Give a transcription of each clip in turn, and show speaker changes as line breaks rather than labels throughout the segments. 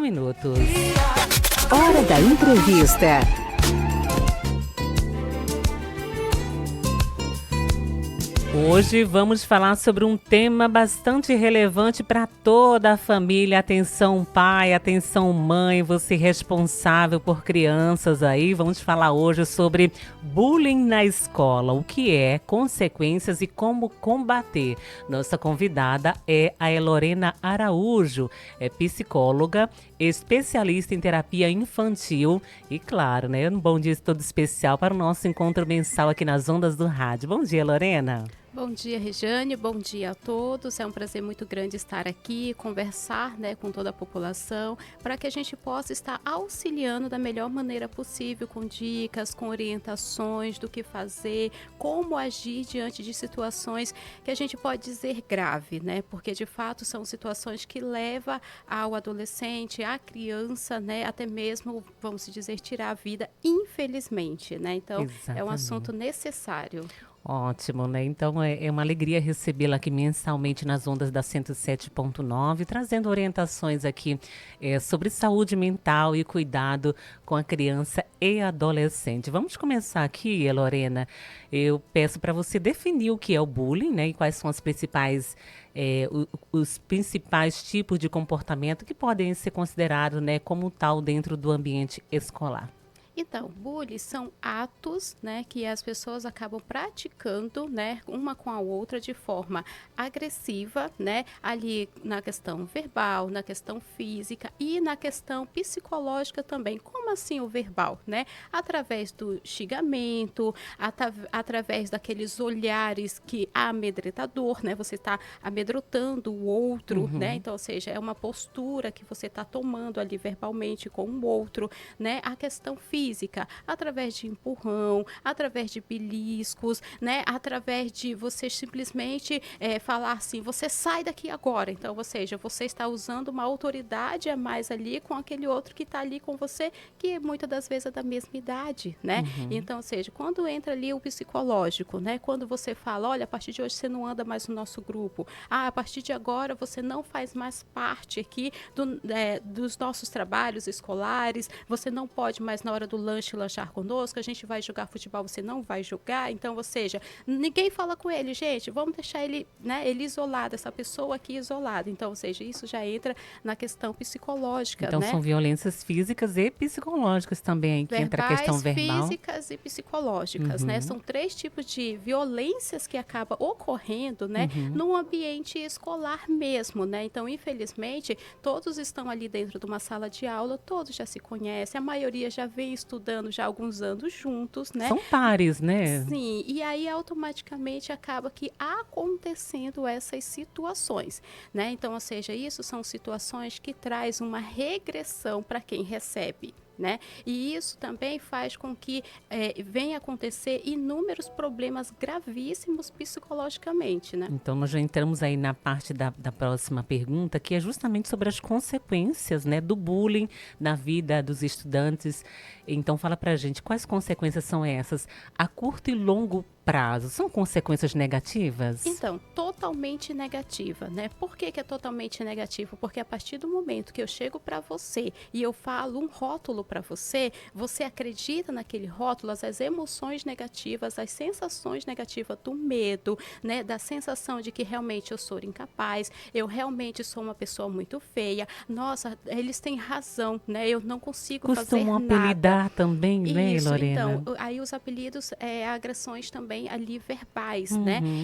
minutos.
Hora da entrevista.
Hoje vamos falar sobre um tema bastante relevante para toda a família. Atenção pai, atenção mãe, você responsável por crianças aí. Vamos falar hoje sobre bullying na escola, o que é, consequências e como combater. Nossa convidada é a Lorena Araújo, é psicóloga, especialista em terapia infantil e, claro, né, um bom dia todo especial para o nosso encontro mensal aqui nas ondas do rádio. Bom dia, Lorena.
Bom dia, Regiane, bom dia a todos. É um prazer muito grande estar aqui, conversar, com toda a população, para que a gente possa estar auxiliando da melhor maneira possível, com dicas, com orientações do que fazer, como agir diante de situações que a gente pode dizer grave, porque de fato são situações que levam ao adolescente, à criança, até mesmo, vamos dizer, tirar a vida, infelizmente, Então,
Exatamente.
É um assunto necessário.
Ótimo, né? Então é uma alegria recebê-la aqui mensalmente nas ondas da 107.9, trazendo orientações aqui sobre saúde mental e cuidado com a criança e adolescente. Vamos começar aqui, Lorena. Eu peço para você definir o que é o bullying, né? E quais são as principais, os principais tipos de comportamento que podem ser considerados, né, como tal dentro do ambiente escolar.
Então, bullying são atos, que as pessoas acabam praticando, uma com a outra de forma agressiva, ali na questão verbal, na questão física e na questão psicológica também. Como assim o verbal, Através do xingamento, através daqueles olhares que amedretador, Você está amedrontando o outro, Então, ou seja, é uma postura que você está tomando ali verbalmente com o outro, A questão física, através de empurrão, através de beliscos, através de você simplesmente falar assim, você sai daqui agora. Então, ou seja, você está usando uma autoridade a mais ali com aquele outro que está ali com você, que muitas das vezes é da mesma idade, Então, ou seja, quando entra ali o psicológico, quando você fala, olha, a partir de hoje você não anda mais no nosso grupo, a partir de agora você não faz mais parte aqui dos nossos trabalhos escolares, você não pode mais na hora do lanche lanchar conosco, a gente vai jogar futebol, você não vai jogar. Então, ou seja, ninguém fala com ele, gente, vamos deixar ele, ele isolado, essa pessoa aqui isolada. Então, ou seja, isso já entra na questão psicológica,
Então, são violências físicas e psicológicas também, que entra a questão verbal.
Físicas e psicológicas, São 3 tipos de violências que acabam ocorrendo, no ambiente escolar mesmo, Então, infelizmente, todos estão ali dentro de uma sala de aula, todos já se conhecem, a maioria já vem estudando já há alguns anos juntos,
São pares, né?
Sim, e aí automaticamente acaba que acontecendo essas situações, Então, ou seja, isso são situações que traz uma regressão para quem recebe. E isso também faz com que venha acontecer inúmeros problemas gravíssimos psicologicamente,
Então, nós já entramos aí na parte da próxima pergunta, que é justamente sobre as consequências, do bullying na vida dos estudantes. Então, fala pra gente, quais consequências são essas a curto e longo prazo? São consequências negativas?
Então, totalmente negativa, Por que é totalmente negativo? Porque a partir do momento que eu chego para você e eu falo um rótulo para você, você acredita naquele rótulo, as emoções negativas, as sensações negativas do medo, da sensação de que realmente eu sou incapaz, eu realmente sou uma pessoa muito feia, nossa, eles têm razão, eu não consigo fazer nada.
Costumam apelidar também,
Isso,
Lorena?
Então, aí os apelidos, agressões também ali verbais,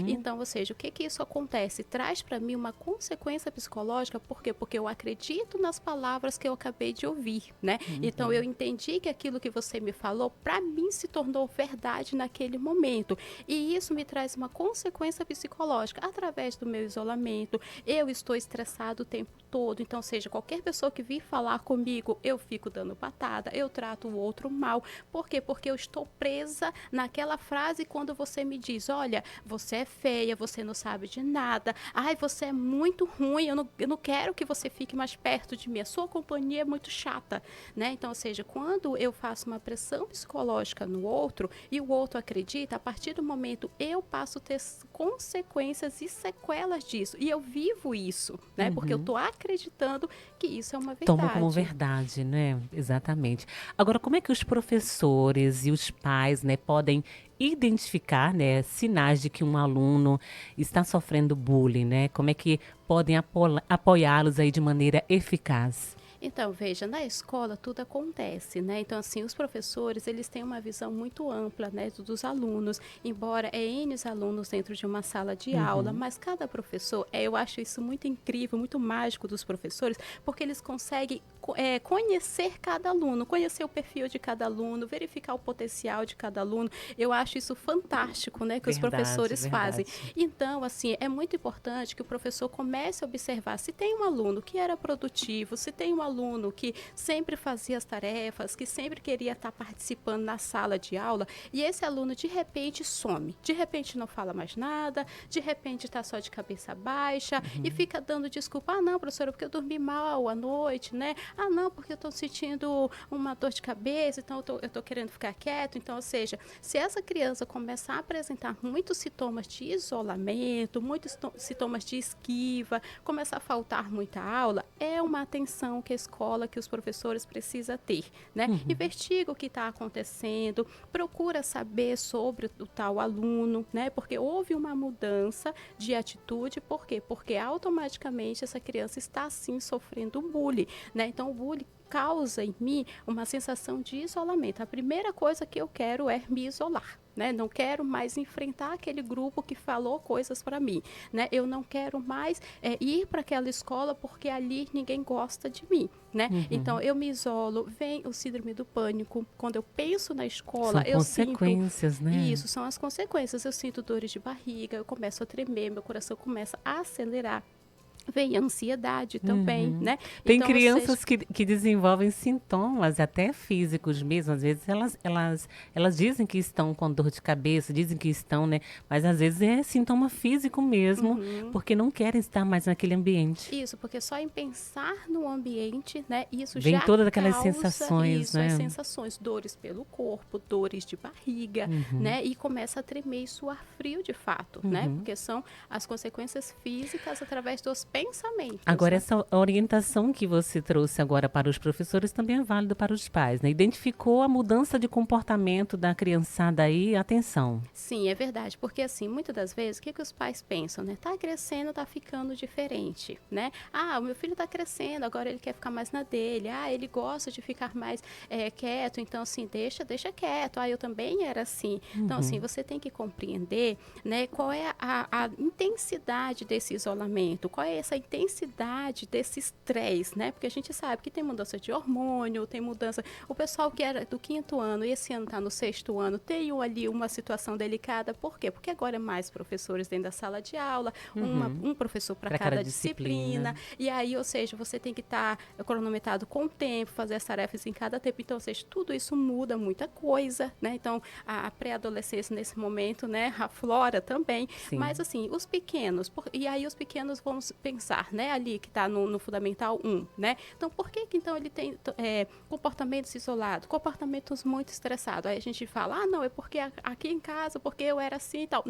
Então, ou seja, o que isso acontece? Traz para mim uma consequência psicológica, por quê? Porque eu acredito nas palavras que eu acabei de ouvir, Então, eu entendi que aquilo que você me falou, para mim se tornou verdade naquele momento. E isso me traz uma consequência psicológica através do meu isolamento. Eu estou estressado o tempo todo, então, seja qualquer pessoa que vir falar comigo, eu fico dando patada, eu trato o outro mal. Por quê? Porque eu estou presa naquela frase quando você me diz, olha, você é feia, você não sabe de nada, ai, você é muito ruim, eu não quero que você fique mais perto de mim, a sua companhia é muito chata, né? Então, ou seja, quando eu faço uma pressão psicológica no outro e o outro acredita, a partir do momento eu passo a ter consequências e sequelas disso. E eu vivo isso, né? Porque eu tô acreditando que isso é uma verdade.
Toma como verdade, né? Exatamente. Agora, como é que os professores e os pais, né, podem identificar, né, sinais de que um aluno está sofrendo bullying, né? Como é que podem apoiá-los aí de maneira eficaz?
Então, veja, na escola tudo acontece, né? Então, assim, os professores, eles têm uma visão muito ampla, né, dos alunos, embora é N alunos dentro de uma sala de aula, mas cada professor, eu acho isso muito incrível, muito mágico dos professores, porque eles conseguem conhecer cada aluno, conhecer o perfil de cada aluno, verificar o potencial de cada aluno. Eu acho isso fantástico, né, que os professores fazem. Então, assim, é muito importante que o professor comece a observar se tem um aluno que era produtivo, se tem um aluno que sempre fazia as tarefas, que sempre queria estar participando na sala de aula, e esse aluno de repente some, de repente não fala mais nada, de repente está só de cabeça baixa e fica dando desculpa, ah não, professora, porque eu dormi mal à noite, né? Ah não, porque eu estou sentindo uma dor de cabeça, então eu estou querendo ficar quieto. Então, ou seja, se essa criança começar a apresentar muitos sintomas de isolamento, muitos sintomas de esquiva, começar a faltar muita aula, é uma atenção que a escola, que os professores precisam ter, né? Investiga o que está acontecendo, procura saber sobre o tal aluno, né? Porque houve uma mudança de atitude, por quê? Porque automaticamente essa criança está sim sofrendo bullying, né? Então o bullying causa em mim uma sensação de isolamento. A primeira coisa que eu quero é me isolar, né? Não quero mais enfrentar aquele grupo que falou coisas para mim, né? Eu não quero mais ir para aquela escola porque ali ninguém gosta de mim, né? Então eu me isolo, vem o síndrome do pânico. Quando eu penso na escola,
São
eu
consequências,
sinto...
né?
Isso, são as consequências. Eu sinto dores de barriga, eu começo a tremer, meu coração começa a acelerar. Vem a ansiedade também, né?
Tem
então,
crianças que desenvolvem sintomas, até físicos mesmo. Às vezes elas dizem que estão com dor de cabeça, dizem que estão, né? Mas às vezes é sintoma físico mesmo, porque não querem estar mais naquele ambiente.
Isso, porque só em pensar no ambiente, né? Isso
Vem
já
todas aquelas
causa
sensações,
isso,
né?
as sensações, dores pelo corpo, dores de barriga, né? E começa a tremer e suar frio de fato, né? Porque são as consequências físicas através dos pensamentos.
Agora,
né?
essa orientação que você trouxe agora para os professores também é válida para os pais, né? Identificou a mudança de comportamento da criançada aí, atenção.
Sim, é verdade, porque assim, muitas das vezes, o que os pais pensam, né? Tá crescendo, tá ficando diferente, né? Ah, o meu filho tá crescendo, agora ele quer ficar mais na dele. Ah, ele gosta de ficar mais quieto, então assim, deixa quieto. Ah, eu também era assim. Então assim, você tem que compreender, né? Qual é a intensidade desse isolamento, qual é essa intensidade desse estresse, né? Porque a gente sabe que tem mudança de hormônio, tem mudança... O pessoal que era do 5º ano e esse ano está no 6º ano, tem ali uma situação delicada. Por quê? Porque agora é mais professores dentro da sala de aula, um professor para cada disciplina. E aí, ou seja, você tem que estar cronometrado com o tempo, fazer as tarefas em cada tempo. Então, ou seja, tudo isso muda muita coisa, né? Então, a pré-adolescência nesse momento, né? Aflora também.
Sim.
Mas, assim, os pequenos... E aí, os pequenos vão pensar, né, ali que está no Fundamental 1, né? Então, por que então ele tem comportamentos isolados, comportamentos muito estressados? Aí a gente fala, ah, não, é porque aqui em casa, porque eu era assim e tal.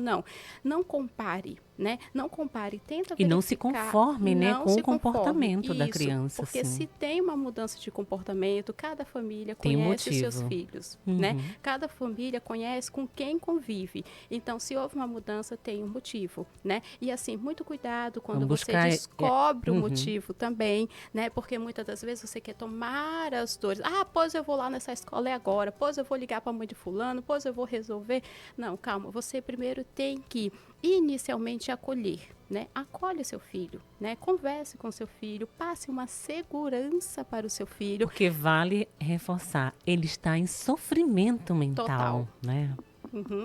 Não compare, né? Não compare, tenta verificar.
E não se conforme, né, com o comportamento da
Isso,
criança.
Porque
assim.
se tem uma mudança de comportamento, cada família
Tem
conhece os
motivo.
seus filhos, né? Cada família conhece com quem convive. Então, se houve uma mudança, tem um motivo, né? E assim, muito cuidado quando você descobre o motivo também, né? Porque muitas das vezes você quer tomar as dores. Ah, pois eu vou lá nessa escola agora, pois eu vou ligar para a mãe de fulano, pois eu vou resolver. Não, calma, você primeiro tem que inicialmente acolher, né? Acolhe seu filho, né? Converse com seu filho, passe uma segurança para o seu filho.
Porque vale reforçar, ele está em sofrimento mental,
Total.
né?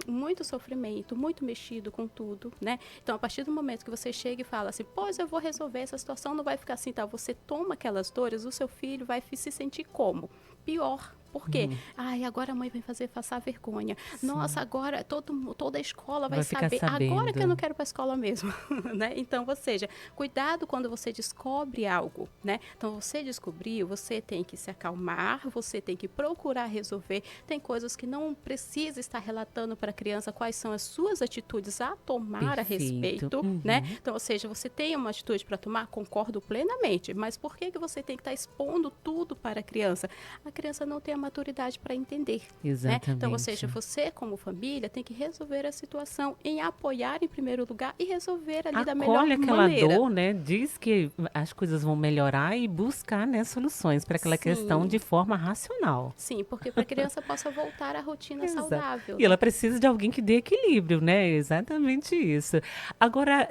Muito sofrimento, muito mexido com tudo, né? Então, a partir do momento que você chega e fala assim, pois eu vou resolver essa situação, não vai ficar assim, tá? Você toma aquelas dores, o seu filho vai se sentir como? Pior. Por quê? Ai, agora a mãe vai passar vergonha.
Sim.
Nossa, agora toda a escola
Vai
vai
ficar
saber.
sabendo.
Agora que eu não quero para a escola mesmo, né? Então, ou seja, cuidado quando você descobre algo, né? Então, você descobriu, você tem que se acalmar, você tem que procurar resolver. Tem coisas que não precisa estar relatando para a criança quais são as suas atitudes a tomar a respeito, né? Então, ou seja, você tem uma atitude para tomar, concordo plenamente, mas por que você tem que estar expondo tudo para a criança? A criança não tem a maturidade para entender, né? Então, ou seja, você como família tem que resolver a situação em apoiar em primeiro lugar e resolver ali da melhor
Acolhe aquela
maneira.
dor, né? Diz que as coisas vão melhorar e buscar, né, soluções para aquela questão de forma racional.
Sim, porque para a criança possa voltar à rotina
Exato.
saudável,
E
né?
ela precisa de alguém que dê equilíbrio, né? Exatamente isso. Agora,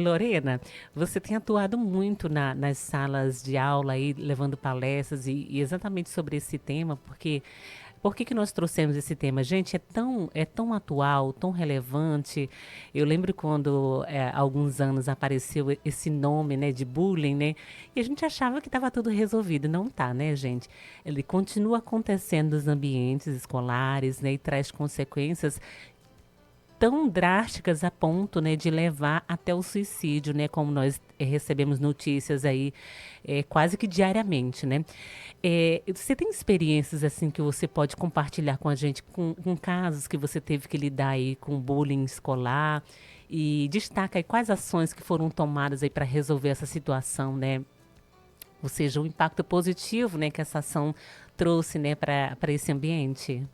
Lorena, você tem atuado muito nas salas de aula aí, levando palestras e exatamente sobre esse tema, porque por que que nós trouxemos esse tema? Gente, é tão atual, tão relevante. Eu lembro quando, há alguns anos, apareceu esse nome, né, de bullying, né? E a gente achava que estava tudo resolvido. Não tá, né, gente? Ele continua acontecendo nos ambientes escolares, né, e traz consequências tão drásticas a ponto, né, de levar até o suicídio, né, como nós recebemos notícias aí quase que diariamente, né? Você tem experiências assim que você pode compartilhar com a gente, com casos que você teve que lidar aí com bullying escolar e destaca aí quais ações que foram tomadas aí para resolver essa situação, né? Ou seja, o impacto positivo, né, que essa ação trouxe, né, para esse ambiente.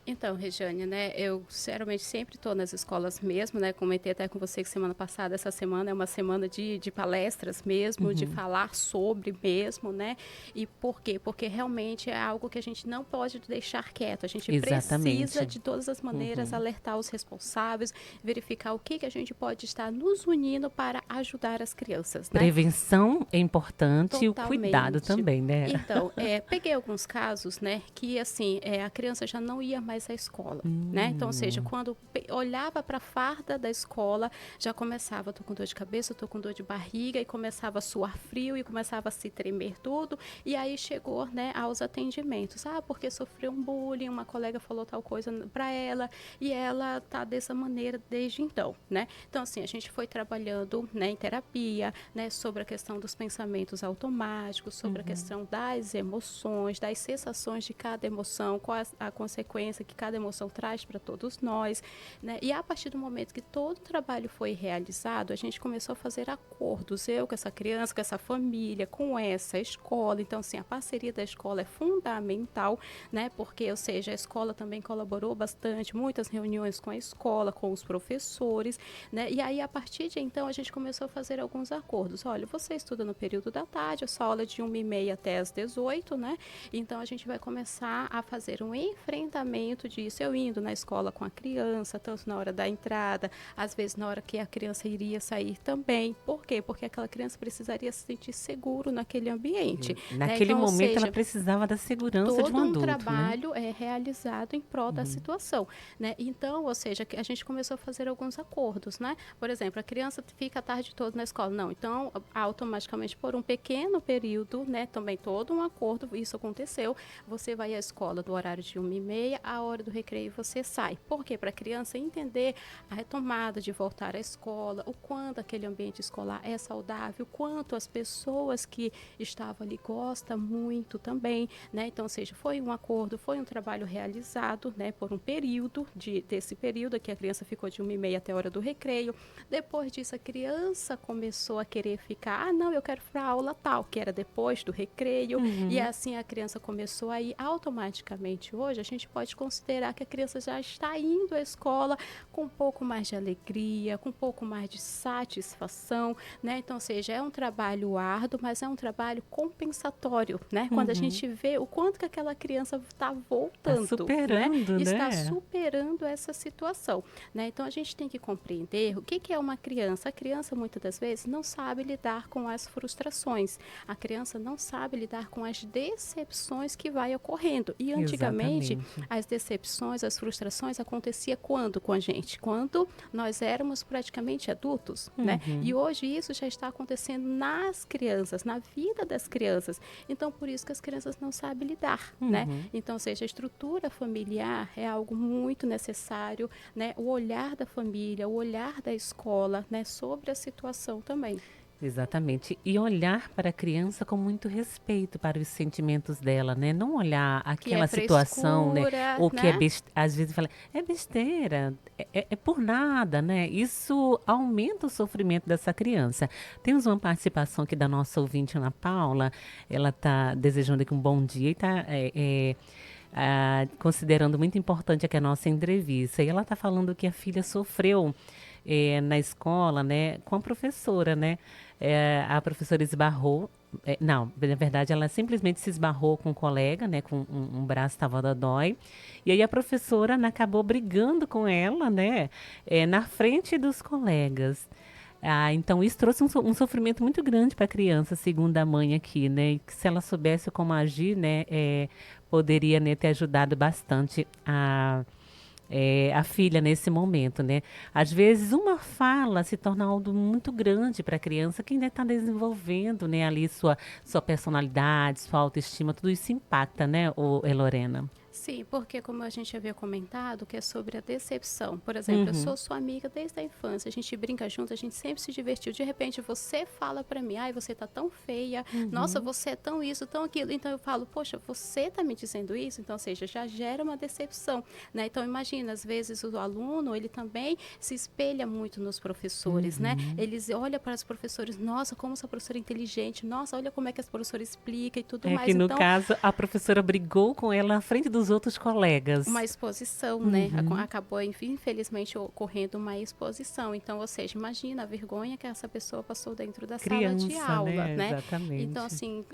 Então, Regiane, né, eu sinceramente sempre estou nas escolas mesmo, né, comentei até com você que semana passada, essa semana é uma semana de palestras mesmo, de falar sobre mesmo, né, e por quê? Porque realmente é algo que a gente não pode deixar quieto, a gente precisa de todas as maneiras alertar os responsáveis, verificar o que a gente pode estar nos unindo para ajudar as crianças, né?
Prevenção é importante e o
Totalmente.
cuidado também, né?
Então, peguei alguns casos, né, que assim, a criança já não ia mais à escola, né? Então, ou seja, quando olhava para a farda da escola, já começava, tô com dor de cabeça, tô com dor de barriga, e começava a suar frio e começava a se tremer tudo, e aí chegou, né, aos atendimentos. Ah, porque sofreu um bullying, uma colega falou tal coisa para ela, e ela tá dessa maneira desde então, né? Então, assim, a gente foi trabalhando, né, em terapia, né, sobre a questão dos pensamentos automáticos, sobre a questão das emoções, das sensações de cada emoção, qual a consequência que cada emoção traz para todos nós, né? E a partir do momento que todo o trabalho foi realizado, a gente começou a fazer acordos, eu com essa criança, com essa família, com essa escola. Então, assim, a parceria da escola é fundamental, né? Porque, ou seja, a escola também colaborou bastante, muitas reuniões com a escola, com os professores, né? E aí, a partir de então, a gente começou a fazer alguns acordos. Olha, você estuda no período da tarde, essa aula de 1h30 até as 18, né? Então, a gente vai começar a fazer um enfrentamento disso, eu indo na escola com a criança, tanto na hora da entrada, às vezes na hora que a criança iria sair também. Por quê? Porque aquela criança precisaria se sentir seguro naquele ambiente.
Naquele
Então, ou
momento,
seja,
ela precisava da segurança de um
todo um
adulto, né?
trabalho é realizado em prol da situação, né? Então, ou seja, a gente começou a fazer alguns acordos, né? Por exemplo, a criança fica a tarde toda na escola. Não, então, automaticamente, por um pequeno período, né? Também todo um acordo, isso aconteceu. Você vai à escola do horário de 1h30, a hora do recreio você sai. Por quê? Para a criança entender a retomada de voltar à escola, o quanto aquele ambiente escolar é saudável, o quanto as pessoas que estavam ali gostam muito também, né? Então, ou seja, foi um acordo, foi um trabalho realizado, né, por um período, desse período que a criança ficou de 1h30 até a hora do recreio. Depois disso, a criança começou a querer ficar, ah, não, eu quero para a aula tal, que era depois do recreio, e assim a criança começou a ir automaticamente. Hoje, a gente pode considerar que a criança já está indo à escola com um pouco mais de alegria, com um pouco mais de satisfação, né? Então, ou seja, é um trabalho árduo, mas é um trabalho compensatório, né? Quando a gente vê o quanto que aquela criança está voltando,
tá superando, né?
Está superando essa situação, né? Então, a gente tem que compreender o que é uma criança. A criança, muitas das vezes, não sabe lidar com as frustrações. A criança não sabe lidar com as decepções que vai ocorrendo. E, antigamente, as decepções, as frustrações acontecia quando com a gente? Quando nós éramos praticamente adultos, né? E hoje isso já está acontecendo nas crianças, na vida das crianças. Então, por isso que as crianças não sabem lidar, né? Então, ou seja, a estrutura familiar é algo muito necessário, né? O olhar da família, o olhar da escola, né? Sobre a situação também.
Exatamente. E olhar para a criança com muito respeito para os sentimentos dela, né? Não olhar
Que é
aquela situação, né?
frescura,
Ou que é
né?
às vezes fala, é besteira, é por nada, né? Isso aumenta o sofrimento dessa criança. Temos uma participação aqui da nossa ouvinte, Ana Paula. Ela está desejando aqui um bom dia e está considerando muito importante aqui a nossa entrevista. E ela está falando que a filha sofreu na escola, né, com a professora, né? A professora esbarrou, não, na verdade ela simplesmente se esbarrou com um colega, né, com um braço estava dodói, e aí a professora, né, acabou brigando com ela, né, na frente dos colegas. Então isso trouxe um sofrimento muito grande para a criança, segundo a mãe aqui, né, e que se ela soubesse como agir, né, poderia, né, ter ajudado bastante a filha nesse momento, né? Às vezes uma fala se torna algo muito grande para a criança que ainda está desenvolvendo, né, ali sua personalidade, sua autoestima, tudo isso impacta, né, Lorena?
Sim, porque como a gente havia comentado, que é sobre a decepção. Por exemplo, eu sou sua amiga desde a infância, a gente brinca junto, a gente sempre se divertiu. De repente, você fala pra mim, ai, você tá tão feia, nossa, você é tão isso, tão aquilo. Então, eu falo, poxa, você tá me dizendo isso? Então, ou seja, já gera uma decepção, né? Então, imagina, às vezes o aluno, ele também se espelha muito nos professores, né? Eles olham para os professores, nossa, como essa professora é inteligente, nossa, olha como é que essa professora explica e tudo mais.
Que no
Então,
caso, a professora brigou com ela na frente dos outros colegas.
uma exposição, né? Acabou, infelizmente, ocorrendo uma exposição. Então, ou seja, imagina a vergonha que essa pessoa passou dentro da sala de aula, né?
Exatamente.
Então, assim,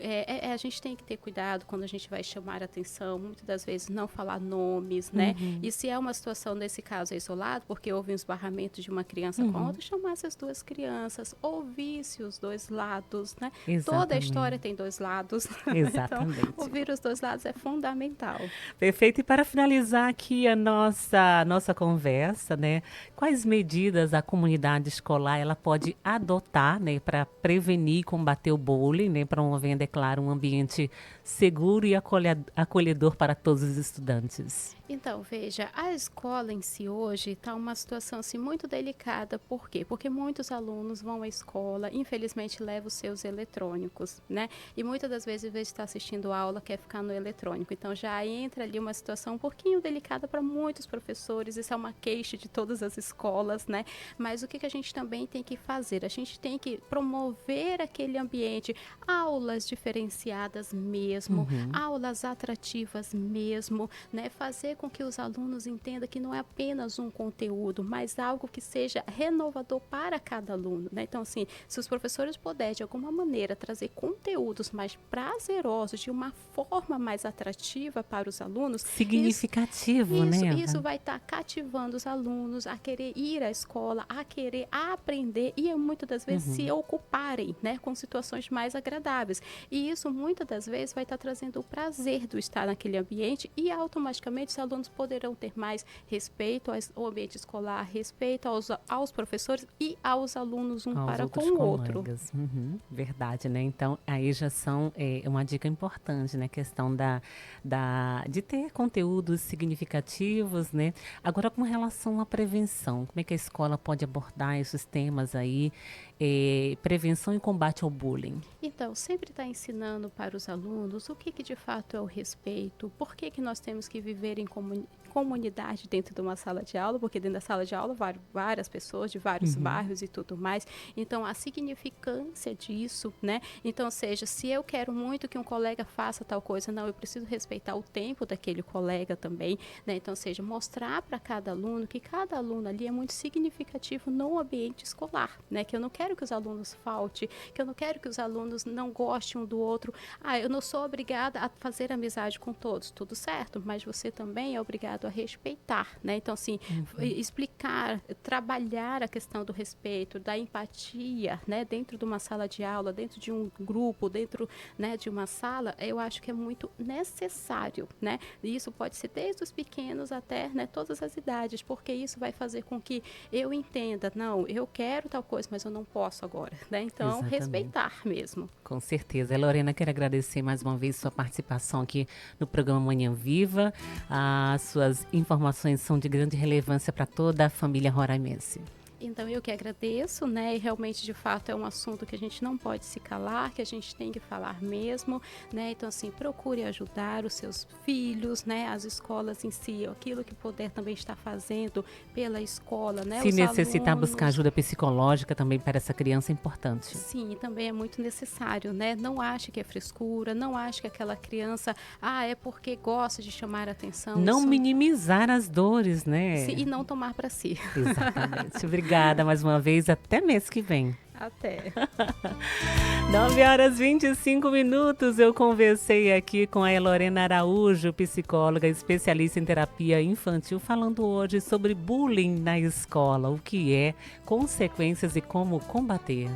a gente tem que ter cuidado quando a gente vai chamar a atenção, muitas das vezes não falar nomes, né? E se é uma situação, nesse caso, isolado, porque houve um esbarramento de uma criança com a outra, chamasse as duas crianças, ouvisse os dois lados, né? Toda a história tem dois lados.
Exatamente.
Então, ouvir os dois lados é fundamental.
Perfeito. E para finalizar aqui a nossa conversa, né? Quais medidas a comunidade escolar ela pode adotar, né, para prevenir e combater o bullying, né, promovendo, é claro, um ambiente seguro e acolhedor para todos os estudantes?
Então, veja, a escola em si hoje está uma situação assim, muito delicada. Por quê? Porque muitos alunos vão à escola, infelizmente levam os seus eletrônicos, né? E muitas das vezes, em vez de estar assistindo a aula, quer ficar no eletrônico. Então, já entra ali uma situação um pouquinho delicada para muitos professores. Isso é uma queixa de todas as escolas, né? Mas o que a gente também tem que fazer? A gente tem que promover aquele ambiente, aulas diferenciadas mesmo, aulas atrativas mesmo, né? Fazer com que os alunos entendam que não é apenas um conteúdo, mas algo que seja renovador para cada aluno, né? Então, assim, se os professores puderem, de alguma maneira, trazer conteúdos mais prazerosos, de uma forma mais atrativa para os alunos...
Significativo, né?
Isso vai estar cativando os alunos a querer ir à escola, a querer aprender e, muitas das vezes, se ocuparem, né, com situações mais agradáveis. E isso, muitas das vezes, vai estar trazendo o prazer do estar naquele ambiente e, automaticamente, os alunos poderão ter mais respeito ao ambiente escolar, respeito aos professores e aos alunos para com o outro.
Verdade, né? Então, aí já são uma dica importante, né? Questão de ter conteúdos significativos, né? Agora, com relação à prevenção, como é que a escola pode abordar esses temas aí? Prevenção e combate ao bullying.
Então, sempre está ensinando para os alunos o que de fato é o respeito, por que nós temos que viver em comunidade dentro de uma sala de aula, porque dentro da sala de aula várias pessoas de vários bairros e tudo mais. Então, a significância disso, né? Então, seja, se eu quero muito que um colega faça tal coisa, não, eu preciso respeitar o tempo daquele colega também, né? Então, seja, mostrar para cada aluno que cada aluno ali é muito significativo no ambiente escolar, né? Que eu não quero que os alunos faltem, que eu não quero que os alunos não gostem um do outro. Eu não sou obrigada a fazer amizade com todos, tudo certo, mas você também é obrigado a respeitar, né? Então, assim, explicar, trabalhar a questão do respeito, da empatia, né? Dentro de uma sala de aula, dentro de um grupo, dentro, né, de uma sala, eu acho que é muito necessário, né? né? E isso pode ser desde os pequenos até, né, todas as idades, porque isso vai fazer com que eu entenda, não, eu quero tal coisa, mas eu não posso agora, né? Então,
Exatamente.
respeitar mesmo.
Com certeza. Lorena, quero agradecer mais uma vez sua participação aqui no programa Manhã Viva. As suas informações são de grande relevância para toda a família roraimense.
Então, eu que agradeço, né? E realmente, de fato, é um assunto que a gente não pode se calar, que a gente tem que falar mesmo, né? Então, assim, procure ajudar os seus filhos, né? As escolas em si, aquilo que puder também estar fazendo pela escola, né?
Se
Os
necessitar
alunos.
buscar ajuda psicológica também para essa criança é importante.
Sim, também é muito necessário, né? Não ache que é frescura, não ache que aquela criança, é porque gosta de chamar a atenção.
Não
Isso...
minimizar as dores, né?
E não tomar para si.
Exatamente. Obrigada mais uma vez. Até mês que vem.
Até.
9h25. Eu conversei aqui com a Lorena Araújo, psicóloga especialista em terapia infantil, falando hoje sobre bullying na escola, o que é, consequências e como combater.